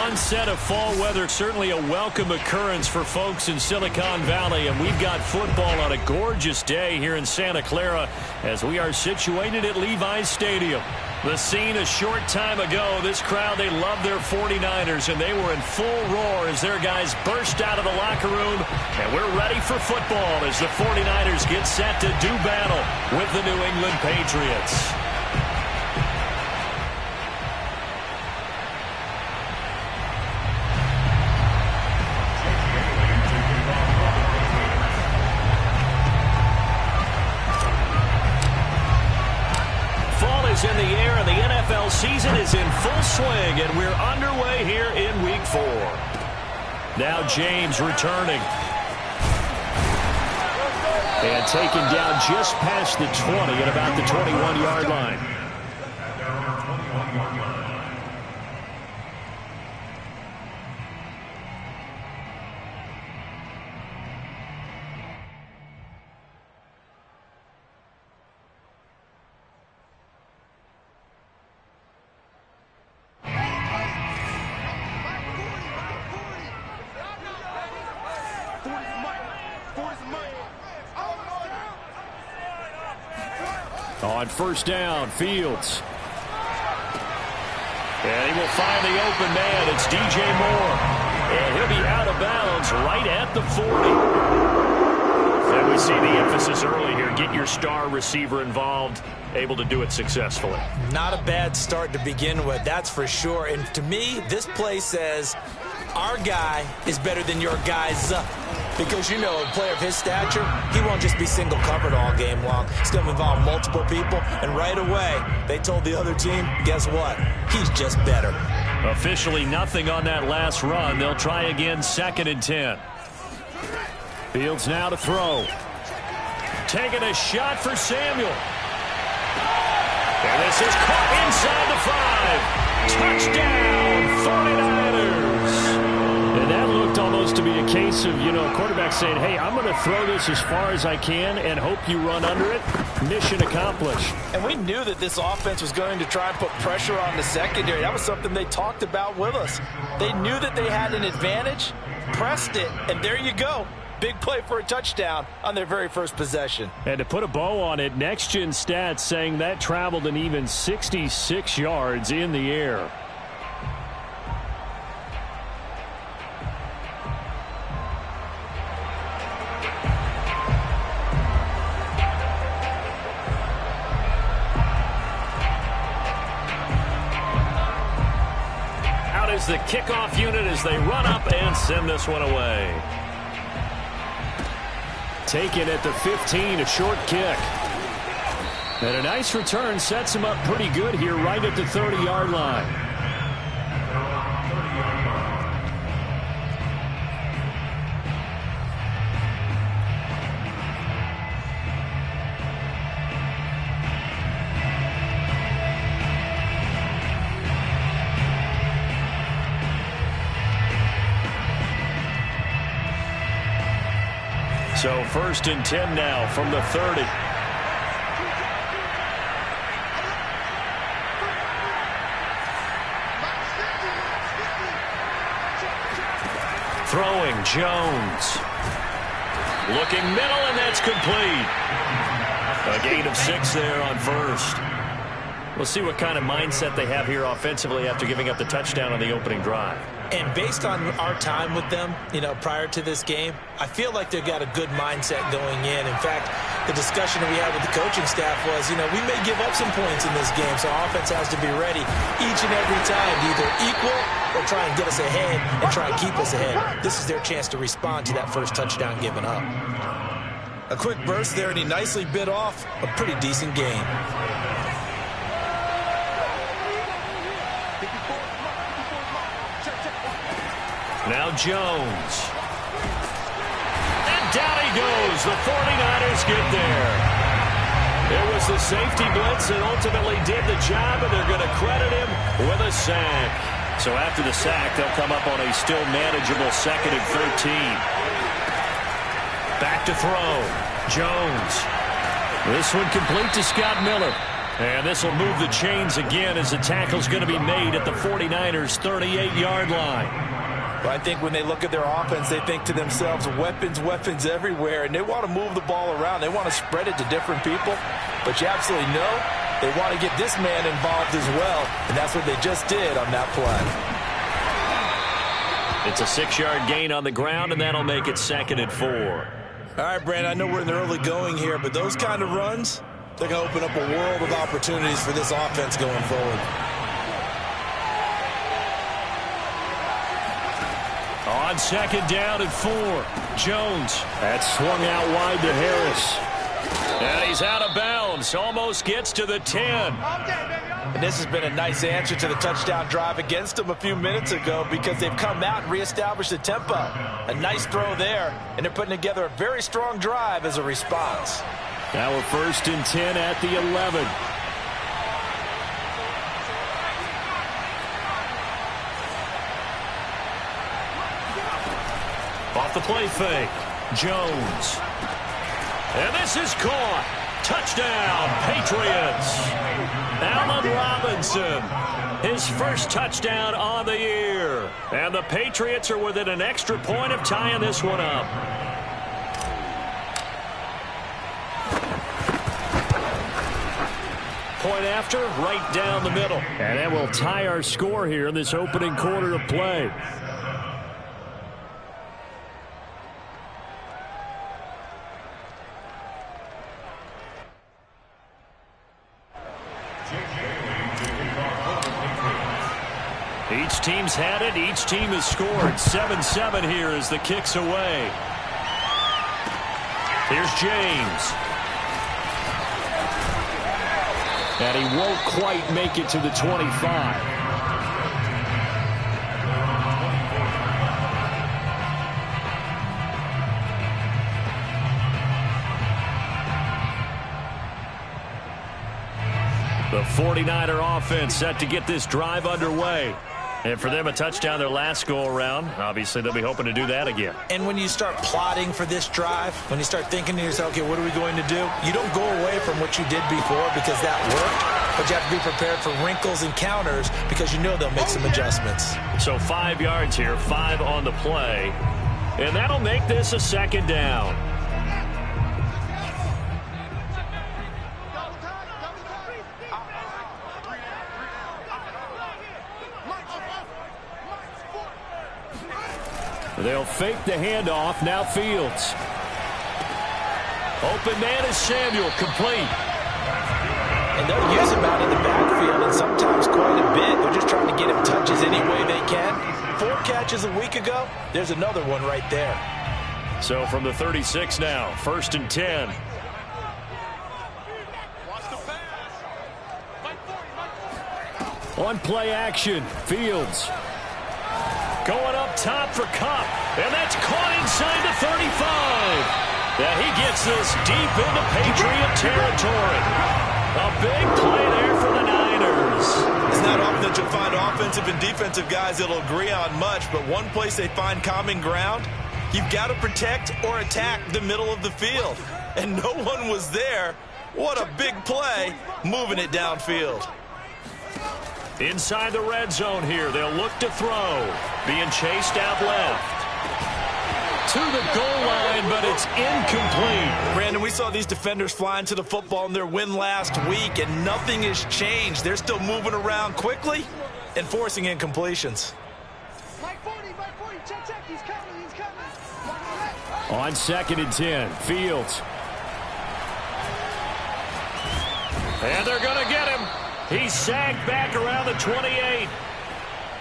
onset of fall weather, certainly a welcome occurrence for folks in Silicon Valley, and we've got football on a gorgeous day here in Santa Clara as we are situated at Levi's Stadium. The scene a short time ago, this crowd, they love their 49ers, and they were in full roar as their guys burst out of the locker room, and we're ready for football as the 49ers get set to do battle with the New England Patriots. In the air, and the NFL season is in full swing, and we're underway here in Week 4. Now James returning. And taken down just past the 20 at about the 21-yard line. On first down, Fields. And he will find the open man. It's DJ Moore. And he'll be out of bounds right at the 40. And we see the emphasis early here. Get your star receiver involved. Able to do it successfully. Not a bad start to begin with, that's for sure. And to me, this play says our guy is better than your guys. Because, you know, a player of his stature, he won't just be single covered all game long. He's going to involve multiple people, and right away, they told the other team, guess what? He's just better. Officially nothing on that last run. They'll try again, 2nd and 10. Fields now to throw. Taking a shot for Samuel. And this is caught inside the 5. Touchdown, 49ers. And that looked almost to be a case of, you know, a quarterback saying, hey, I'm going to throw this as far as I can and hope you run under it. Mission accomplished. And we knew that this offense was going to try and put pressure on the secondary. That was something they talked about with us. They knew that they had an advantage, pressed it, and there you go. Big play for a touchdown on their very first possession. And to put a bow on it, Next Gen Stats saying that traveled an even 66 yards in the air. Out is the kickoff unit as they run up and send this one away. Taken at the 15, a short kick. And a nice return sets him up pretty good here right at the 30-yard line. So 1st and 10 now from the 30. Throwing, Jones. Looking middle, and that's complete. A gain of 6 there on first. We'll see what kind of mindset they have here offensively after giving up the touchdown on the opening drive. And based on our time with them, you know, prior to this game, I feel like they've got a good mindset going in. In fact, the discussion that we had with the coaching staff was, you know, we may give up some points in this game, so offense has to be ready each and every time to either equal or try and get us ahead and try and keep us ahead. This is their chance to respond to that first touchdown given up. A quick burst there, and he nicely bit off a pretty decent gain. Now Jones. And down he goes. The 49ers get there. It was the safety blitz that ultimately did the job, and they're going to credit him with a sack. So after the sack, they'll come up on a still manageable 2nd and 13. Back to throw. Jones. This one complete to Scott Miller. And this will move the chains again as the tackle's going to be made at the 49ers' 38-yard line. But I think when they look at their offense, they think to themselves, weapons, weapons everywhere, and they want to move the ball around. They want to spread it to different people. But you absolutely know they want to get this man involved as well, and that's what they just did on that play. It's a 6-yard gain on the ground, and that'll make it 2nd and 4. All right, Brandon, I know we're in the early going here, but those kind of runs, they're going to open up a world of opportunities for this offense going forward. On 2nd down and 4, Jones. That swung out wide to Harris. And he's out of bounds. Almost gets to the 10. And this has been a nice answer to the touchdown drive against them a few minutes ago because they've come out and reestablished the tempo. A nice throw there, and they're putting together a very strong drive as a response. Now we're 1st and 10 at the 11. Off the play fake, Jones. And this is caught. Touchdown, Patriots. Allen Robinson, his first touchdown on the year. And the Patriots are within an extra point of tying this one up. Point after, right down the middle. And that will tie our score here in this opening quarter of play. Each team's had it. Each team has scored. 7-7 here as the kick's away. Here's James. And he won't quite make it to the 25. The 49er offense set to get this drive underway. And for them, a touchdown their last go-around. Obviously, they'll be hoping to do that again. And when you start plotting for this drive, when you start thinking to yourself, okay, what are we going to do? You don't go away from what you did before because that worked, but you have to be prepared for wrinkles and counters because you know they'll make some adjustments. So 5 yards here, 5 on the play. And that'll make this a 2nd down. They'll fake the handoff. Now Fields. Open man is Samuel. Complete. And they'll use him out in the backfield, and sometimes quite a bit. They're just trying to get him touches any way they can. 4 catches a week ago. There's another one right there. So from the 36 now, 1st and 10. On play action, Fields. Going up top for Kupp. And that's caught inside the 35. Yeah, he gets this deep into Patriot territory. A big play there for the Niners. It's not often that you'll find offensive and defensive guys that'll agree on much, but one place they find common ground, you've got to protect or attack the middle of the field. And no one was there. What a big play, moving it downfield. Inside the red zone here, they'll look to throw. Being chased out left. To the goal line, but it's incomplete. Brandon, we saw these defenders flying to the football in their win last week, and nothing has changed. They're still moving around quickly and forcing incompletions. On 2nd and 10, Fields. And they're going to get him. He's sagged back around the 28.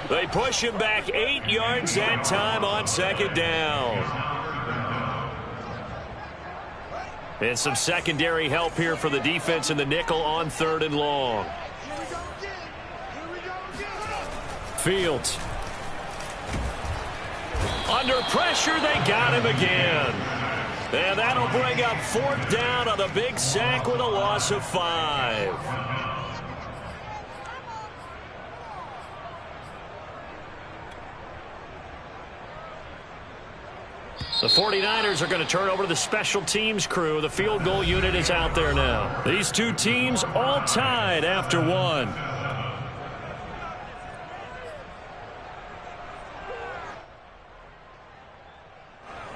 They push him back 8 yards that time on 2nd down. And some secondary help here for the defense in the nickel on 3rd and long. Fields. Under pressure, they got him again. And that'll bring up 4th down on the big sack with a loss of 5. The 49ers are going to turn over to the special teams crew. The field goal unit is out there now. These two teams all tied after one.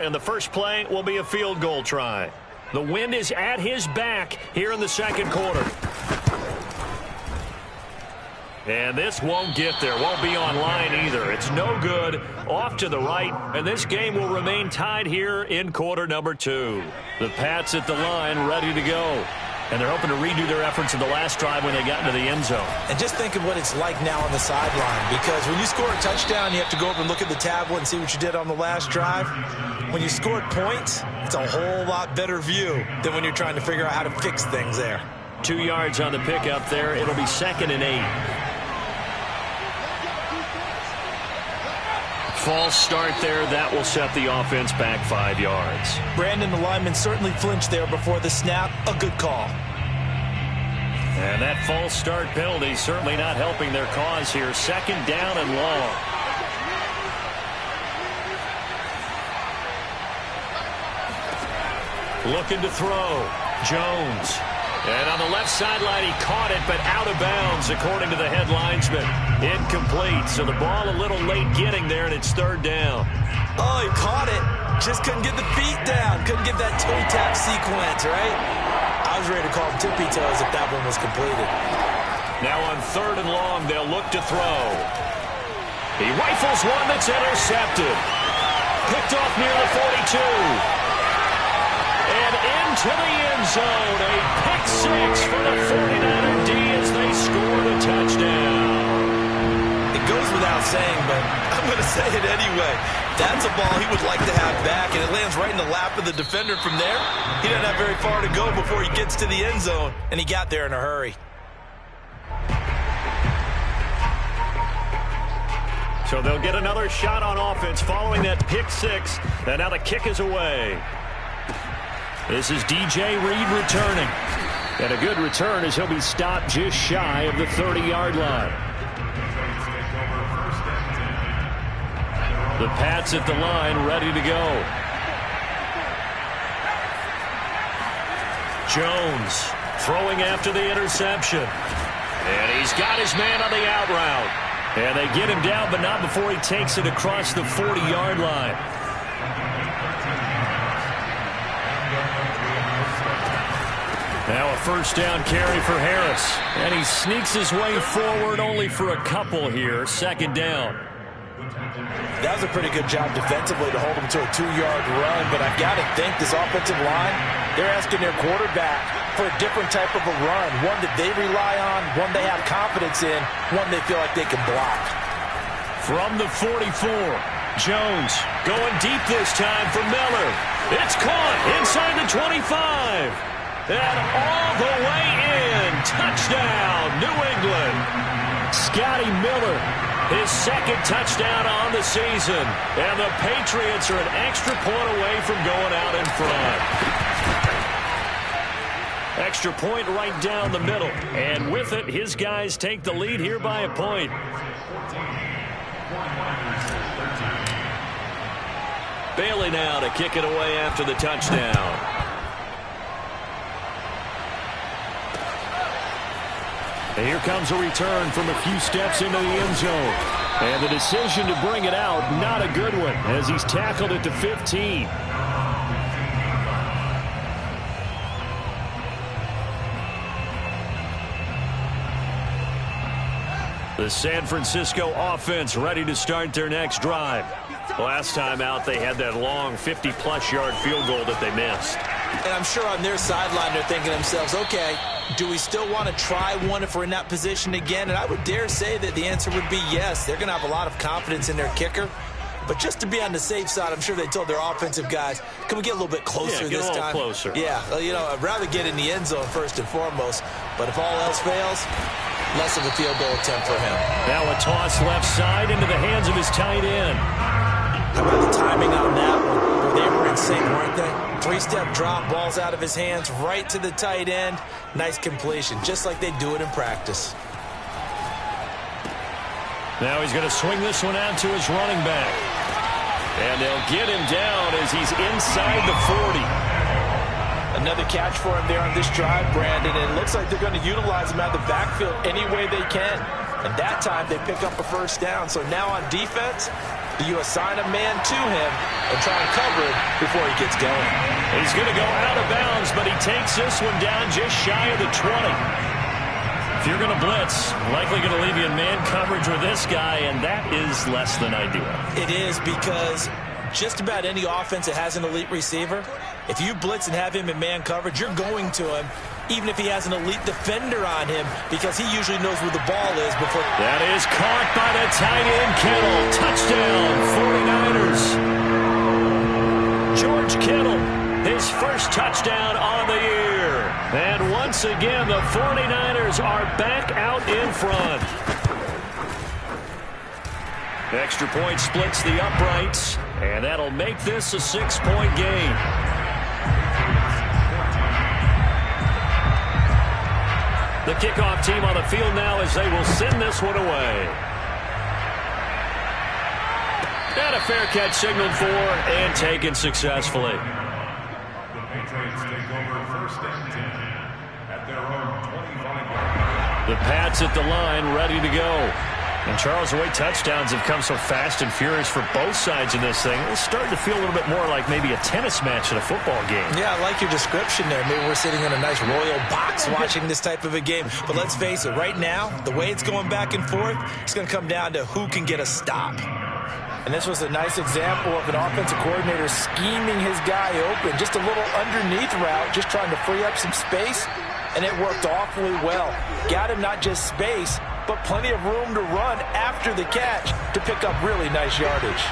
And the first play will be a field goal try. The wind is at his back here in the second quarter. And this won't get there. Won't be on line either. It's no good. Off to the right. And this game will remain tied here in quarter number 2. The Pats at the line ready to go. And they're hoping to redo their efforts in the last drive when they got into the end zone. And just think of what it's like now on the sideline. Because when you score a touchdown, you have to go over and look at the tablet and see what you did on the last drive. When you scored points, it's a whole lot better view than when you're trying to figure out how to fix things there. 2 yards on the pickup there. It'll be 2nd and 8. False start there. That will set the offense back 5 yards. Brandon, the lineman certainly flinched there before the snap. A good call. And that false start penalty certainly not helping their cause here. 2nd down and long. Looking to throw. Jones. And on the left sideline, he caught it, but out of bounds, according to the head linesman. Incomplete, so the ball a little late getting there, and it's 3rd down. Oh, he caught it. Just couldn't get the feet down. Couldn't get that toe tap sequence, right? I was ready to call him tippy toes if that one was completed. Now on 3rd and long, they'll look to throw. He rifles one that's intercepted. Picked off near the 42. And into the end zone, a pick 6 for the 49er D as they score the touchdown. It goes without saying, but I'm going to say it anyway. That's a ball he would like to have back, and it lands right in the lap of the defender from there. He doesn't have very far to go before he gets to the end zone, and he got there in a hurry. So they'll get another shot on offense following that pick 6, and now the kick is away. This is DJ Reed returning. And a good return as he'll be stopped just shy of the 30-yard line. The Pats at the line ready to go. Jones throwing after the interception. And he's got his man on the out route. And they get him down, but not before he takes it across the 40-yard line. Now a first down carry for Harris. And he sneaks his way forward only for a couple here. 2nd down. That was a pretty good job defensively to hold him to a 2-yard run. But I've got to think this offensive line, they're asking their quarterback for a different type of a run. One that they rely on, one they have confidence in, one they feel like they can block. From the 44, Jones going deep this time for Miller. It's caught inside the 25. And all the way in. Touchdown, New England. Scotty Miller, his 2nd touchdown on the season. And the Patriots are an extra point away from going out in front. Extra point right down the middle. And with it, his guys take the lead here by a point. Bailey now to kick it away after the touchdown. And here comes a return from a few steps into the end zone. And the decision to bring it out, not a good one, as he's tackled at the 15. The San Francisco offense ready to start their next drive. Last time out, they had that long 50-plus yard field goal that they missed. And I'm sure on their sideline they're thinking to themselves, okay, do we still want to try one if we're in that position again? And I would dare say that the answer would be yes. They're going to have a lot of confidence in their kicker. But just to be on the safe side, I'm sure they told their offensive guys, can we get a little bit closer this time? Yeah, get a little closer. Yeah, you know, I'd rather get in the end zone first and foremost. But if all else fails, less of a field goal attempt for him. Now a toss left side into the hands of his tight end. How about the timing on that one? They were in sync, weren't they? 3-step drop, balls out of his hands, right to the tight end. Nice completion, just like they do it in practice. Now he's going to swing this one out to his running back. And they'll get him down as he's inside the 40. Another catch for him there on this drive, Brandon. And it looks like they're going to utilize him out of the backfield any way they can. And that time they pick up a first down. So now on defense, you assign a man to him and try and cover it before he gets going. He's going to go out of bounds, but he takes this one down just shy of the 20. If you're going to blitz, likely going to leave you in man coverage with this guy, and that is less than ideal. It is, because just about any offense that has an elite receiver, if you blitz and have him in man coverage, you're going to him, even if he has an elite defender on him, because he usually knows where the ball is before. That is caught by the tight end, Kittle. Touchdown, 49ers. George Kittle, his first touchdown on the year. And once again, the 49ers are back out in front. Extra point splits the uprights, and that'll make this a 6-point game. The kickoff team on the field now as they will send this one away. And a fair catch signaled for and taken successfully. The Patriots take over first and 10 at their own 25-yard line. The Pats at the line, ready to go. And Charles, the way touchdowns have come so fast and furious for both sides in this thing, it's starting to feel a little bit more like maybe a tennis match in a football game. Yeah, I like your description there. Maybe we're sitting in a nice royal box watching this type of a game. But let's face it, right now, the way it's going back and forth, it's going to come down to who can get a stop. And this was a nice example of an offensive coordinator scheming his guy open. Just a little underneath route, just trying to free up some space, and it worked awfully well. Got him not just space, but plenty of room to run after the catch to pick up really nice yardage.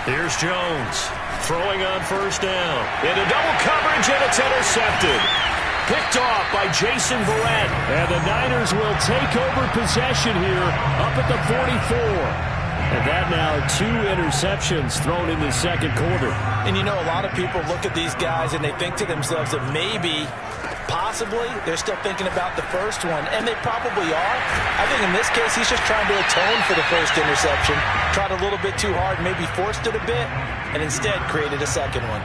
Here's Jones throwing on first down. Into double coverage, and it's intercepted. Picked off by Jason Verrett. And the Niners will take over possession here up at the 44. And that now 2 interceptions thrown in the second quarter. And you know, a lot of people look at these guys and they think to themselves that maybe, possibly, they're still thinking about the first one. And they probably are. I think in this case, he's just trying to atone for the first interception. Tried a little bit too hard, maybe forced it a bit, and instead created a second one.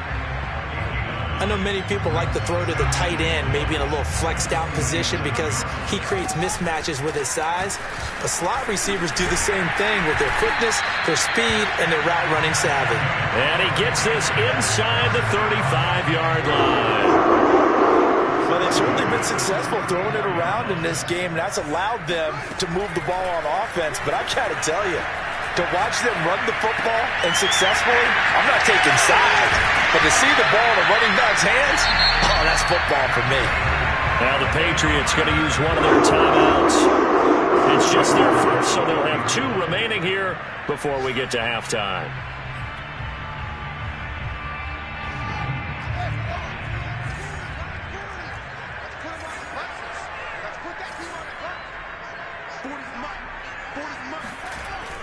I know many people like to throw to the tight end, maybe in a little flexed out position because he creates mismatches with his size. But slot receivers do the same thing with their quickness, their speed, and their route running savvy. And he gets this inside the 35-yard line. Well, they've certainly been successful throwing it around in this game, and that's allowed them to move the ball on offense. But I got to tell you, to watch them run the football and successfully, I'm not taking sides, but to see the ball in a running back's hands, oh, that's football for me. Now the Patriots going to use one of their timeouts. It's just their first, so they'll have 2 remaining here before we get to halftime.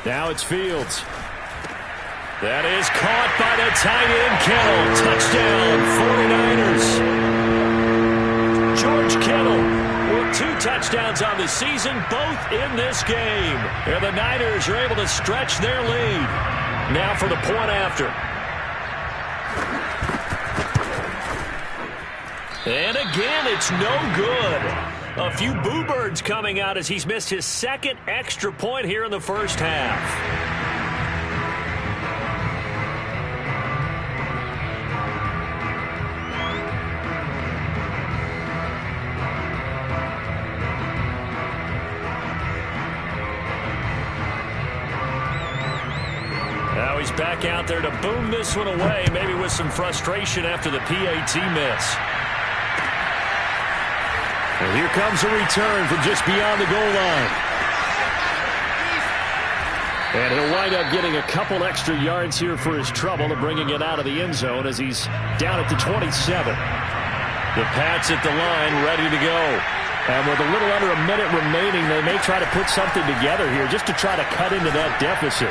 Now it's Fields. That is caught by the tight end, Kittle. Touchdown, 49ers. George Kittle with 2 touchdowns on the season, both in this game. And the Niners are able to stretch their lead. Now for the point after. And again, it's no good. A few boo birds coming out as he's missed his second extra point here in the first half. Now he's back out there to boom this one away, maybe with some frustration after the PAT miss. And here comes a return from just beyond the goal line. And he'll wind up getting a couple extra yards here for his trouble and bringing it out of the end zone as he's down at the 27. The Pats at the line ready to go. And with a little under a minute remaining, they may try to put something together here just to try to cut into that deficit.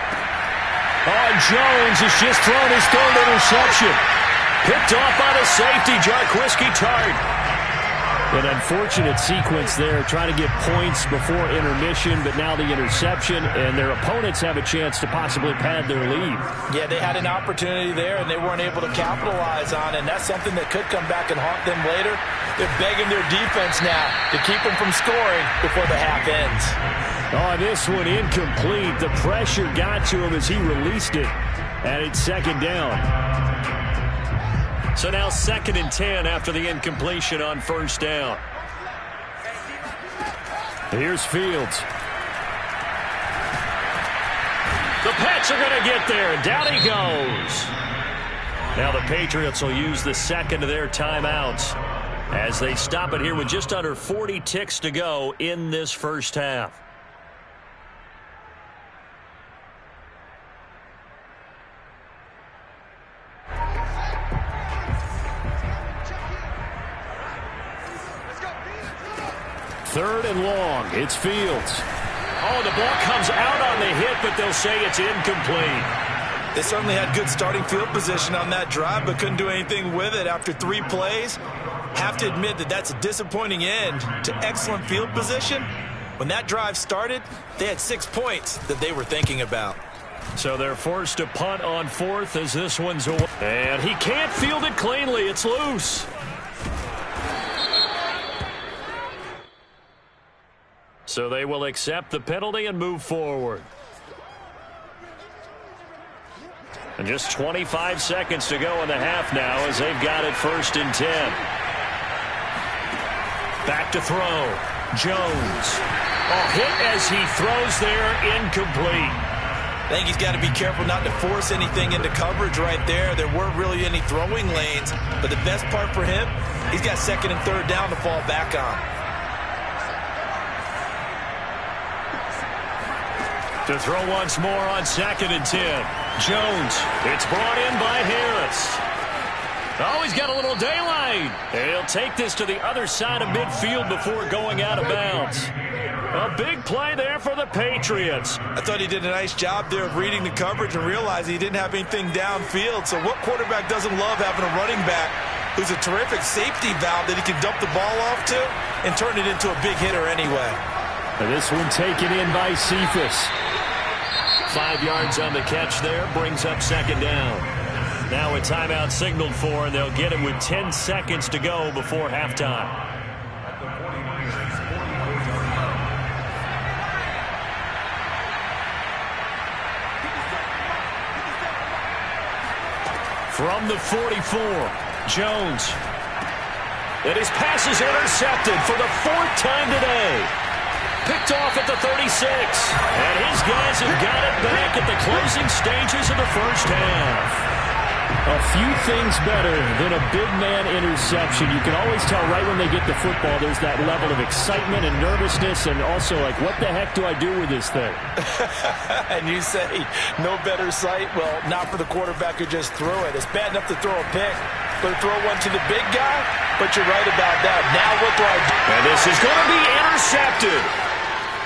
Oh, Jones has just thrown his 3rd interception. Picked off by the safety, Jarquiski Tart. An unfortunate sequence there, trying to get points before intermission, but now the interception, and their opponents have a chance to possibly pad their lead. Yeah, they had an opportunity there, and they weren't able to capitalize on it, and that's something that could come back and haunt them later. They're begging their defense now to keep them from scoring before the half ends. Oh, this one incomplete. The pressure got to him as he released it, and it's second down. So now 2nd and 10 after the incompletion on first down. Here's Fields. The Pats are going to get there. Down he goes. Now the Patriots will use the second of their timeouts as they stop it here with just under 40 ticks to go in this first half. Third and long. It's Fields. Oh, the ball comes out on the hit, but they'll say it's incomplete. They certainly had good starting field position on that drive, but couldn't do anything with it after 3 plays. Have to admit that that's a disappointing end to excellent field position. When that drive started, they had 6 points that they were thinking about. So they're forced to punt on 4th as this one's away. And he can't field it cleanly. It's loose. So they will accept the penalty and move forward. And just 25 seconds to go in the half now as they've got it 1st and 10. Back to throw. Jones. Oh, hit as he throws there, incomplete. I think he's got to be careful not to force anything into coverage right there. There weren't really any throwing lanes, but the best part for him, he's got 2nd and 3rd down to fall back on. To throw once more on 2nd and 10. Jones. It's brought in by Harris. Oh, he's got a little daylight. And he'll take this to the other side of midfield before going out of bounds. A big play there for the Patriots. I thought he did a nice job there of reading the coverage and realizing he didn't have anything downfield. So what quarterback doesn't love having a running back who's a terrific safety valve that he can dump the ball off to and turn it into a big hitter anyway? And this one taken in by Cephas. 5 yards on the catch there, brings up 2nd down. Now a timeout signaled for, and they'll get it with 10 seconds to go before halftime. From the 44, Jones. And his pass is intercepted for the 4th time today. Picked off at the 36. And his guys have got it back at the closing stages of the first half. A few things better than a big man interception. You can always tell right when they get the football, there's that level of excitement and nervousness, and also like, what the heck do I do with this thing? And you say, no better sight? Well, not for the quarterback who just threw it. It's bad enough to throw a pick, but to throw one to the big guy? But you're right about that. Now what do I do? And this is going to be intercepted.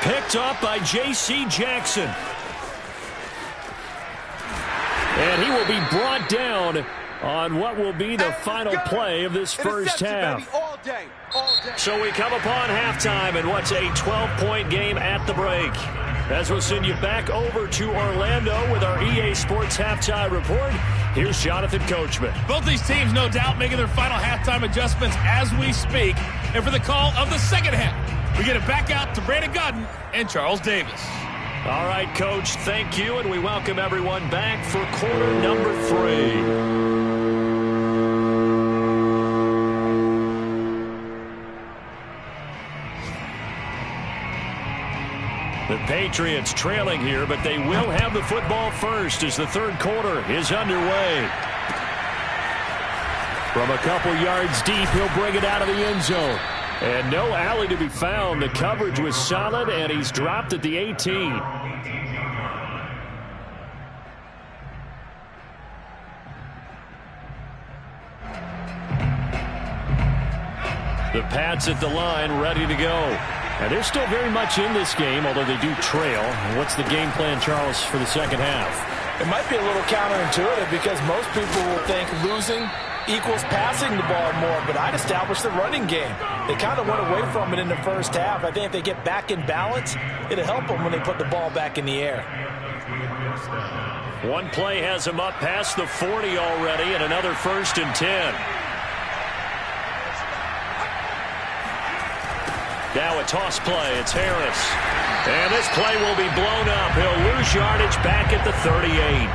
Picked up by J.C. Jackson. And he will be brought down on what will be the final play of this first half. All day. So we come upon halftime in what's a 12-point game at the break. As we'll send you back over to Orlando with our EA Sports Halftime Report, here's Jonathan Coachman. Both these teams, no doubt, making their final halftime adjustments as we speak. And for the call of the second half, we get it back out to Brandon Godden and Charles Davis. All right, Coach, thank you, and we welcome everyone back for quarter number 3. The Patriots trailing here, but they will have the football first as the third quarter is underway. From a couple yards deep, he'll bring it out of the end zone. And no alley to be found. The coverage was solid, and he's dropped at the 18. The Pats at the line, ready to go. And they're still very much in this game, although they do trail. What's the game plan, Charles, for the second half? It might be a little counterintuitive because most people will think losing equals passing the ball more, but I'd establish the running game. They kind of went away from it in the first half. I think if they get back in balance, it'll help them when they put the ball back in the air. One play has him up past the 40 already, and another 1st and 10. Now a toss play. It's Harris. And this play will be blown up. He'll lose yardage back at the 38.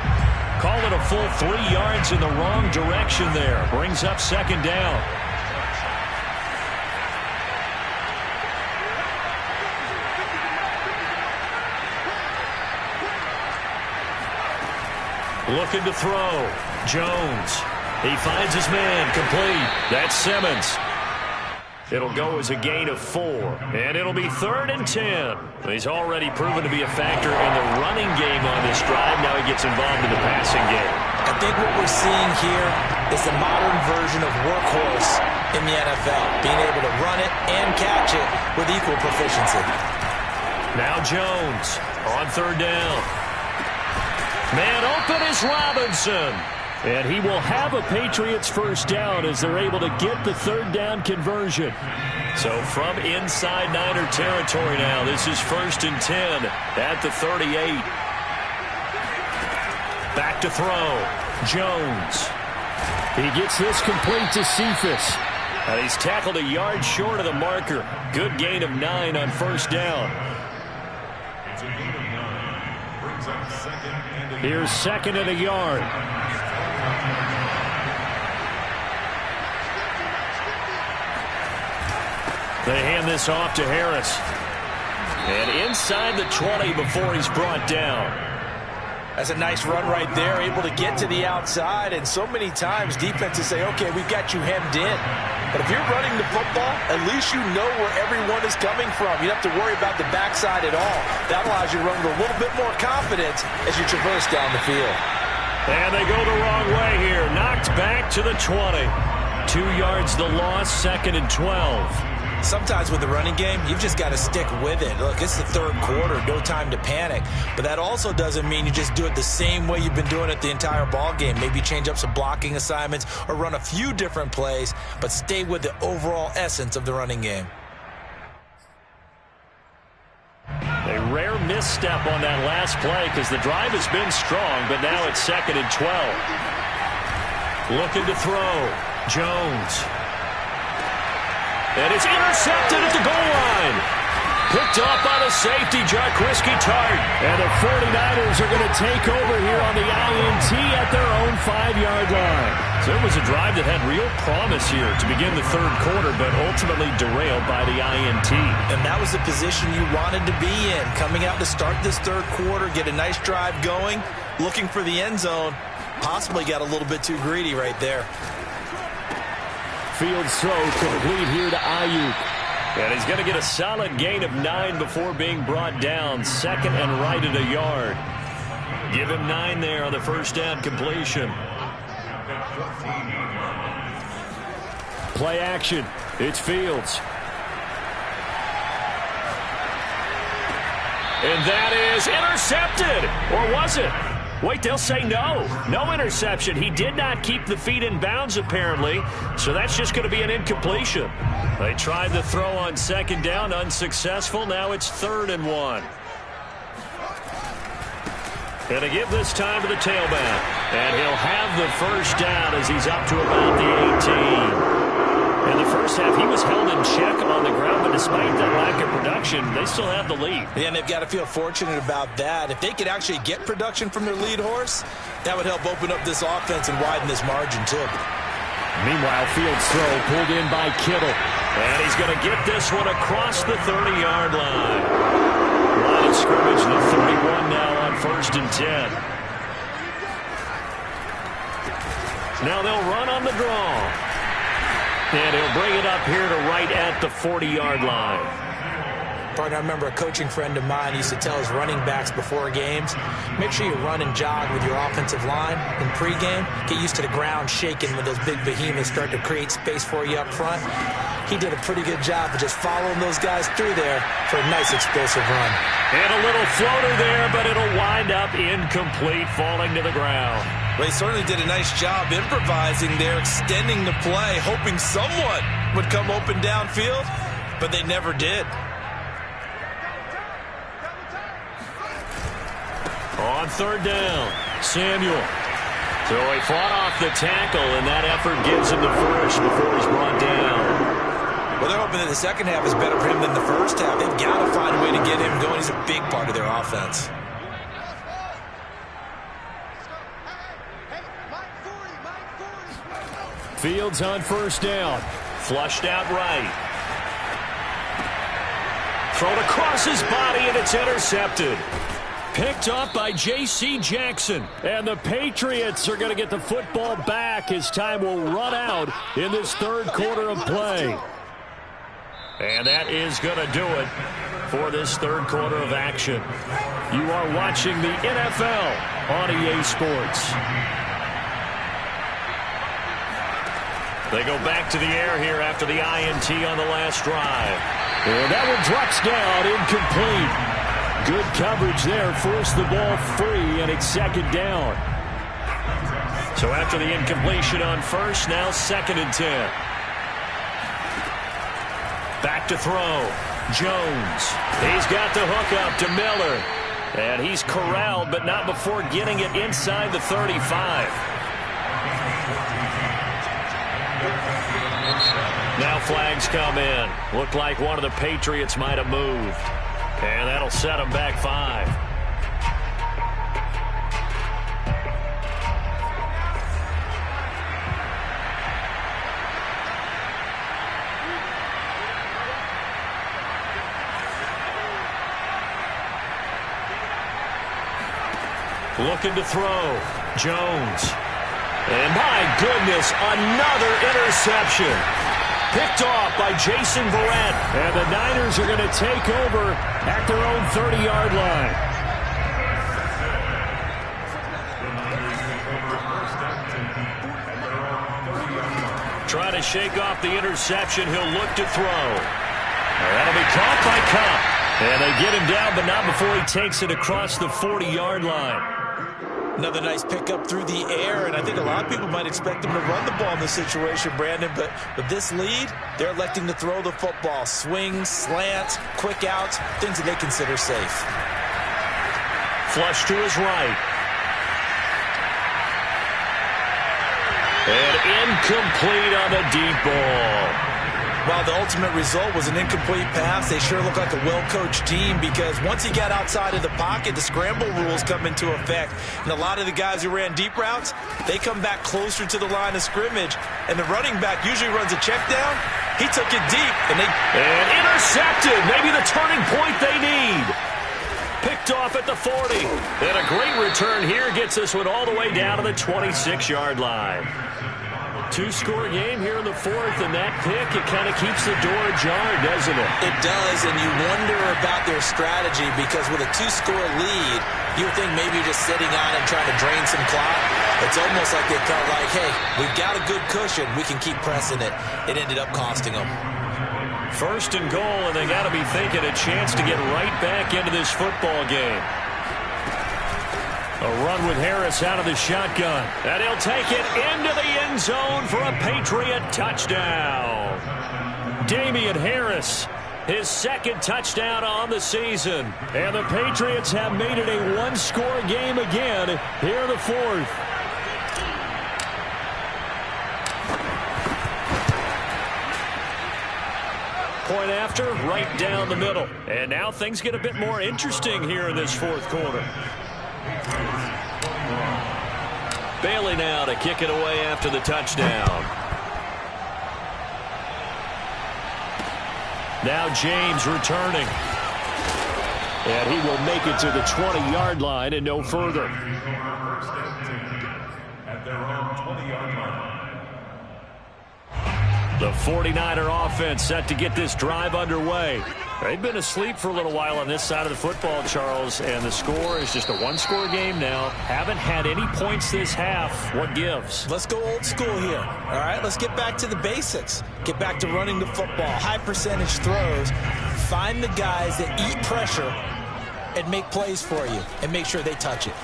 Call it a full 3 yards in the wrong direction there. Brings up 2nd down. Looking to throw. Jones. He finds his man. Complete. That's Simmons. It'll go as a gain of 4. And it'll be 3rd and 10. He's already proven to be a factor in the running game on this drive. Now he gets involved in the passing game. I think what we're seeing here is the modern version of workhorse in the NFL. Being able to run it and catch it with equal proficiency. Now Jones on 3rd down. Man open is Robinson. And he will have a Patriots 1st down as they're able to get the 3rd down conversion. So from inside Niner territory now, this is 1st and 10 at the 38. Back to throw. Jones. He gets this complete to Cephas. And he's tackled a yard short of the marker. Good gain of 9 on 1st down. It's a gain of 9. Brings up 2nd and a Here's 2nd and a yard. They hand this off to Harris. And inside the 20 before he's brought down. That's a nice run right there, able to get to the outside. And so many times defenses say, okay, we've got you hemmed in. But if you're running the football, at least you know where everyone is coming from. You don't have to worry about the backside at all. That allows you to run with a little bit more confidence as you traverse down the field. And they go the wrong way here. Knocked back to the 20. 2 yards the loss, 2nd and 12. Sometimes with the running game, you've just got to stick with it. Look, it's the 3rd quarter, no time to panic. But that also doesn't mean you just do it the same way you've been doing it the entire ball game. Maybe change up some blocking assignments or run a few different plays, but stay with the overall essence of the running game. A rare misstep on that last play because the drive has been strong, but now it's 2nd and 12. Looking to throw. Jones. And it's intercepted at the goal line. Picked off by the safety, Jarquiski Tart. And the 49ers are going to take over here on the INT at their own 5-yard line. So it was a drive that had real promise here to begin the 3rd quarter, but ultimately derailed by the INT. And that was the position you wanted to be in. Coming out to start this 3rd quarter, get a nice drive going, looking for the end zone. Possibly got a little bit too greedy right there. Field throw complete here to Ayuk. And he's going to get a solid gain of 9 before being brought down. 2nd and right at a yard. Give him 9 there on the 1st down completion. Play action. It's Fields. And that is intercepted. Or was it? Wait, they'll say no. No interception. He did not keep the feet in bounds, apparently. So that's just going to be an incompletion. They tried the throw on 2nd down, unsuccessful. Now it's 3rd and 1. And to give this time to the tailback. And he'll have the 1st down as he's up to about the 18. In the first half, he was held in check on the ground, but despite that lack of production, they still have the lead. Yeah, and they've got to feel fortunate about that. If they could actually get production from their lead horse, that would help open up this offense and widen this margin, too. Meanwhile, Fields' throw pulled in by Kittle. And he's going to get this one across the 30-yard line. Line of scrimmage, the 31 now on 1st and 10. Now they'll run on the draw. And he'll bring it up here to right at the 40-yard line. Partner, I remember a coaching friend of mine used to tell his running backs before games, make sure you run and jog with your offensive line in pregame. Get used to the ground shaking when those big behemoths start to create space for you up front. He did a pretty good job of just following those guys through there for a nice explosive run. And a little floater there, but it'll wind up incomplete, falling to the ground. Well, he certainly did a nice job improvising there, extending the play, hoping someone would come open downfield, but they never did. On third down, Samuel. So he fought off the tackle, and that effort gives him the first before he's brought down. Well, they're hoping that the second half is better for him than the first half. They've got to find a way to get him going. He's a big part of their offense. Fields on first down. Flushed out right. Thrown across his body, and it's intercepted. Picked up by J.C. Jackson. And the Patriots are going to get the football back as time will run out in this third quarter of play. And that is going to do it for this third quarter of action. You are watching the NFL on EA Sports. They go back to the air here after the INT on the last drive. And that one drops down, incomplete. Good coverage there, forced the ball free, and it's second down. So after the incompletion on first, now 2nd and 10. Back to throw. Jones. He's got the hook up to Miller. And he's corralled, but not before getting it inside the 35. Now flags come in. Looked like one of the Patriots might have moved. And that'll set them back 5. Looking to throw. Jones. And my goodness, another interception. Picked off by Jason Verrett. And the Niners are going to take over at their own 30-yard line. Trying to shake off the interception. He'll look to throw. That'll be caught by Cup. And they get him down, but not before he takes it across the 40-yard line. Another nice pickup through the air, and I think a lot of people might expect them to run the ball in this situation, Brandon, but with this lead, they're electing to throw the football. Swings, slants, quick outs, things that they consider safe. Flush to his right. And incomplete on the deep ball. While the ultimate result was an incomplete pass, they sure look like a well-coached team because once he got outside of the pocket, the scramble rules come into effect. And a lot of the guys who ran deep routes, they come back closer to the line of scrimmage. And the running back usually runs a check down. He took it deep. And intercepted. Maybe the turning point they need. Picked off at the 40. And a great return here gets this one all the way down to the 26-yard line. Two-score game here in the fourth, and that pick, it kind of keeps the door ajar, doesn't it? It does, and you wonder about their strategy because with a two-score lead, you would think maybe you're just sitting on it trying to drain some clock. It's almost like they felt like, hey, we've got a good cushion. We can keep pressing it. It ended up costing them. First and goal, and they got to be thinking a chance to get right back into this football game. A run with Harris out of the shotgun. And he'll take it into the end zone for a Patriot touchdown. Damian Harris, his second touchdown on the season. And the Patriots have made it a one-score game again here in the fourth. Point after, right down the middle. And now things get a bit more interesting here in this fourth quarter. Bailey now to kick it away after the touchdown. Now James returning. And he will make it to the 20-yard line and no further. At their own 20-yard line. The 49er offense set to get this drive underway. They've been asleep for a little while on this side of the football, Charles, and the score is just a one-score game now. Haven't had any points this half. What gives? Let's go old school here. All right, let's get back to the basics. Get back to running the football, high percentage throws. Find the guys that eat pressure and make plays for you and make sure they touch it.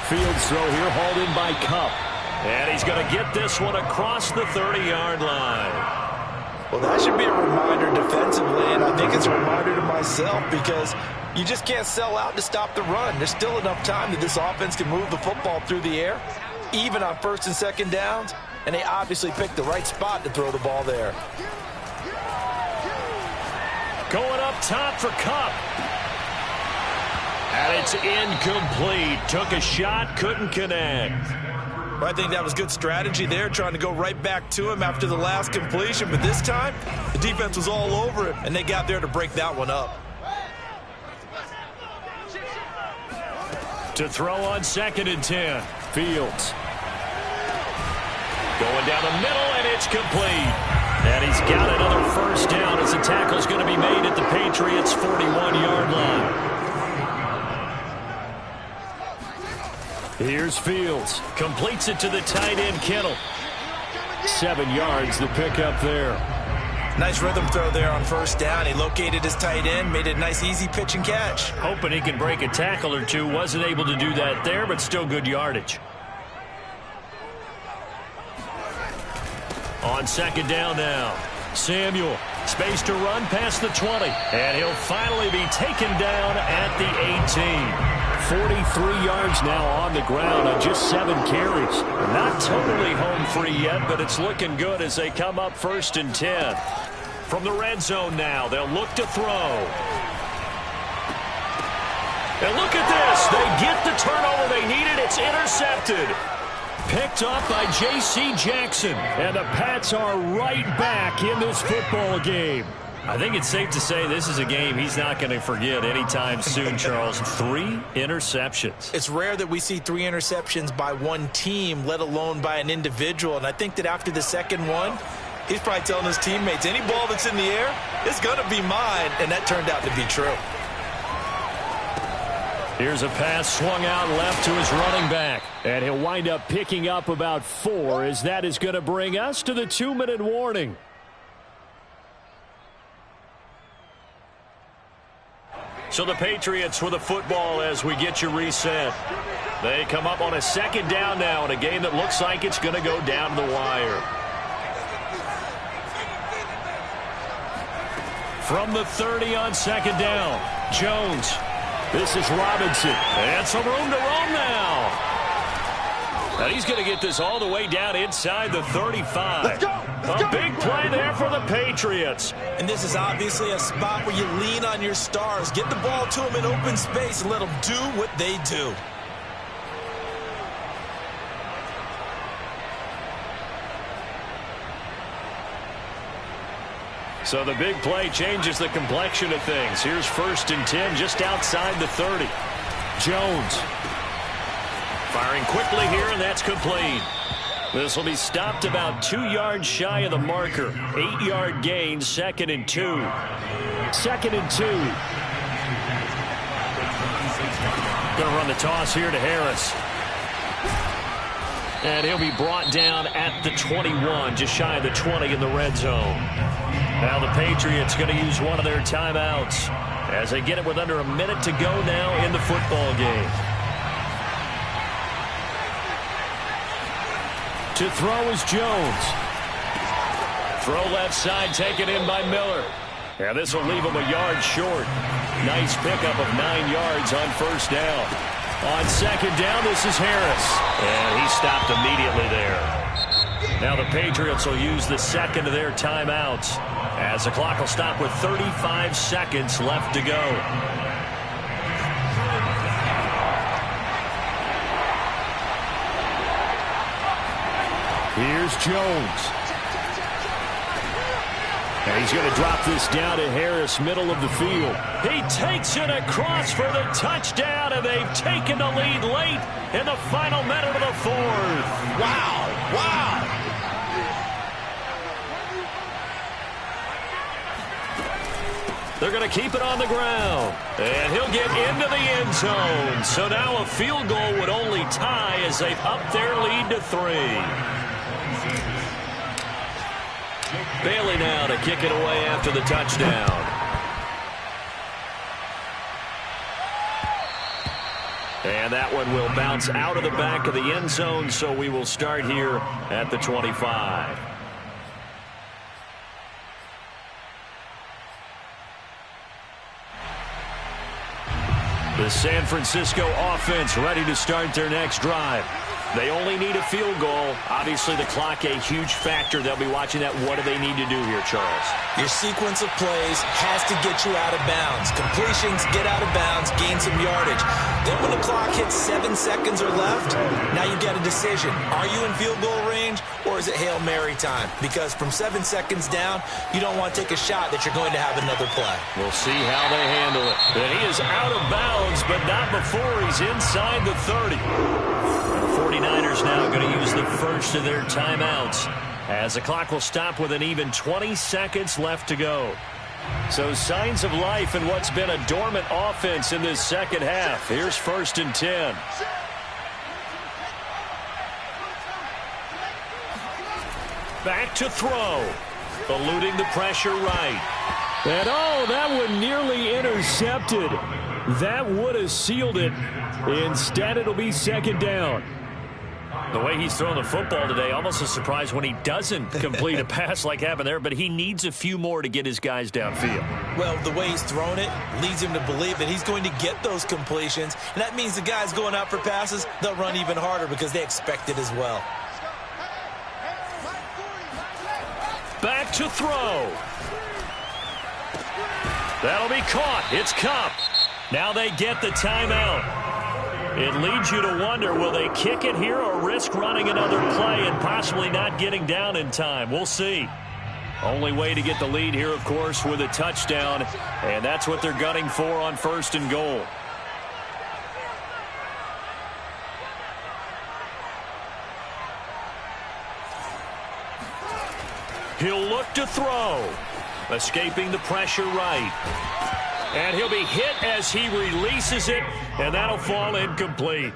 Fields throw here, hauled in by Cup. And he's going to get this one across the 30-yard line. Well, that should be a reminder defensively, and I think it's a reminder to myself because you just can't sell out to stop the run. There's still enough time that this offense can move the football through the air, even on first and second downs, and they obviously picked the right spot to throw the ball there. Going up top for Cup. And it's incomplete. Took a shot, couldn't connect. Well, I think that was good strategy there, trying to go right back to him after the last completion. But this time, the defense was all over him, and they got there to break that one up. To throw on 2nd and 10. Fields. Going down the middle, and it's complete. And he's got another first down as the tackle's going to be made at the Patriots' 41-yard line. Here's Fields. Completes it to the tight end, Kittle. 7 yards, the pickup there. Nice rhythm throw there on first down. He located his tight end, made it a nice, easy pitch and catch. Hoping he can break a tackle or two. Wasn't able to do that there, but still good yardage. On 2nd down now. Samuel. Space to run past the 20. And he'll finally be taken down at the 18. 43 yards now on the ground on just 7 carries. Not totally home free yet, but it's looking good as they come up 1st and 10. From the red zone now, they'll look to throw. And look at this. They get the turnover they needed. It's intercepted. Picked up by J.C. Jackson. And the Pats are right back in this football game. I think it's safe to say this is a game he's not going to forget anytime soon, Charles. 3 interceptions. It's rare that we see 3 interceptions by one team, let alone by an individual. And I think that after the second one, he's probably telling his teammates, any ball that's in the air, it's going to be mine. And that turned out to be true. Here's a pass swung out left to his running back. And he'll wind up picking up about 4 as that is going to bring us to the 2-minute warning. So the Patriots with the football as we get you reset. They come up on a 2nd down now in a game that looks like it's going to go down to the wire. From the 30 on 2nd down, Jones. This is Robinson. And some room to roam now. And he's going to get this all the way down inside the 35. Let's go! A big play there for the Patriots. And this is obviously a spot where you lean on your stars. Get the ball to them in open space and let them do what they do. So the big play changes the complexion of things. Here's 1st and 10 just outside the 30. Jones. Firing quickly here, and that's complete. This will be stopped about 2 yards shy of the marker. 8-yard gain, 2nd and 2. 2nd and 2. Going to run the toss here to Harris. And he'll be brought down at the 21, just shy of the 20 in the red zone. Now the Patriots going to use one of their timeouts as they get it with under a minute to go now in the football game. To throw is Jones. Throw left side, taken in by Miller. And this will leave him a yard short. Nice pickup of 9 yards on first down. On 2nd down, this is Harris. And he stopped immediately there. Now the Patriots will use the 2nd of their timeouts as the clock will stop with 35 seconds left to go. Here's Jones. And he's going to drop this down to Harris, middle of the field. He takes it across for the touchdown, and they've taken the lead late in the final minute of the 4th. Wow, wow. They're going to keep it on the ground. And he'll get into the end zone. So now a field goal would only tie as they've upped their lead to 3. Bailey now to kick it away after the touchdown. And And that one will bounce out of the back of the end zone, so we will start here at the 25. The San Francisco offense ready to start their next drive. They only need a field goal. Obviously, the clock a huge factor. They'll be watching that. What do they need to do here, Charles? Your sequence of plays has to get you out of bounds. Completions, get out of bounds, gain some yardage. Then when the clock hits 7 seconds or left, now you get a decision. Are you in field goal range, or is it Hail Mary time? Because from 7 seconds down, you don't want to take a shot that you're going to have another play. We'll see how they handle it. And he is out of bounds, but not before he's inside the 30. The 49ers now going to use the first of their timeouts, as the clock will stop with an even 20 seconds left to go. So signs of life in what's been a dormant offense in this second half. Here's 1st and 10. Back to throw. Eluding the pressure right. And oh, that one nearly intercepted. That would have sealed it. Instead, it'll be 2nd down. The way he's throwing the football today, almost a surprise when he doesn't complete a pass like happened there, but he needs a few more to get his guys downfield. Well, the way he's thrown it leads him to believe that he's going to get those completions, and that means the guys going out for passes, they'll run even harder because they expect it as well. Back to throw. That'll be caught. It's Kupp. Now they get the timeout. It leads you to wonder, will they kick it here or risk running another play and possibly not getting down in time? We'll see. Only way to get the lead here, of course, with a touchdown, and that's what they're gunning for on 1st and goal. He'll look to throw. Escaping the pressure right. And he'll be hit as he releases it, and that'll fall incomplete.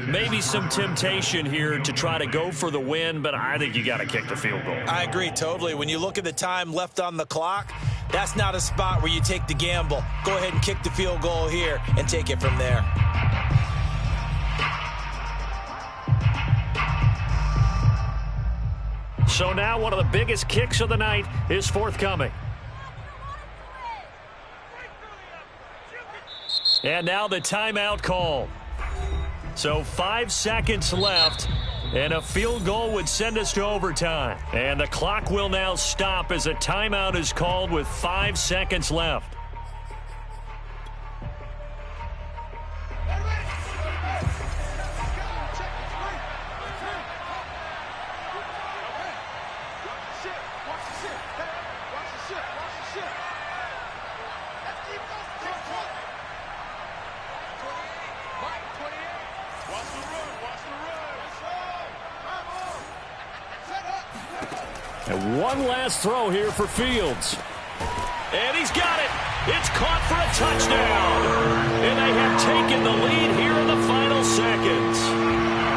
Maybe some temptation here to try to go for the win, but I think you got to kick the field goal. I agree totally. When you look at the time left on the clock, that's not a spot where you take the gamble. Go ahead and kick the field goal here and take it from there. So now one of the biggest kicks of the night is forthcoming. And now the timeout call. So 5 seconds left, and a field goal would send us to overtime. And the clock will now stop as a timeout is called with 5 seconds left. And one last throw here for Fields. And he's got it. It's caught for a touchdown. And they have taken the lead here in the final seconds.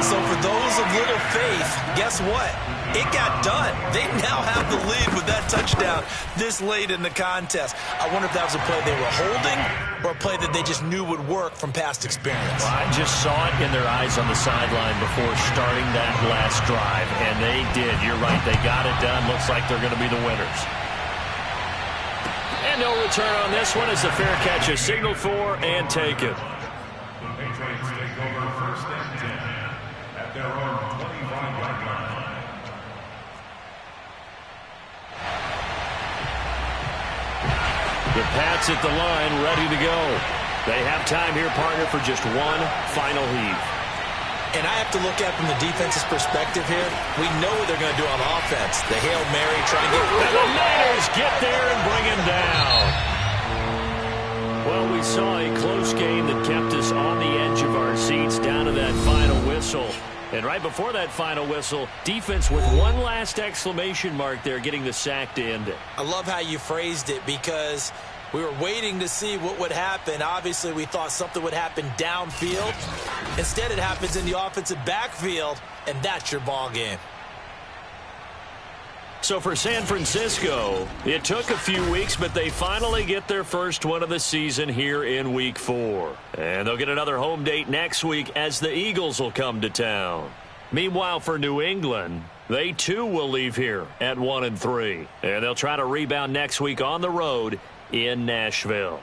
So for those of little faith, guess what? It got done. They now have the lead with that touchdown this late in the contest. I wonder if that was a play they were holding or a play that they just knew would work from past experience. Well, I just saw it in their eyes on the sideline before starting that last drive, and they did. You're right. They got it done. Looks like they're going to be the winners. And no return on this one as the fair catch is signaled for and taken. The Patriots take over 1st and 10 at their own 25-yard line. The Pats at the line, ready to go. They have time here, partner, for just one final heave. And I have to look at from the defense's perspective here. We know what they're going to do on offense. The Hail Mary, try and get... And the Niners get there and bring him down. Well, we saw a close game that kept us on the edge of our seats down to that final whistle. And right before that final whistle, defense with one last exclamation mark there, getting the sack to end it. I love how you phrased it because we were waiting to see what would happen. Obviously, we thought something would happen downfield. Instead, it happens in the offensive backfield, and that's your ball game. So for San Francisco, it took a few weeks, but they finally get their first win of the season here in Week 4. And they'll get another home date next week as the Eagles will come to town. Meanwhile, for New England, they too will leave here at 1-3. And they'll try to rebound next week on the road in Nashville.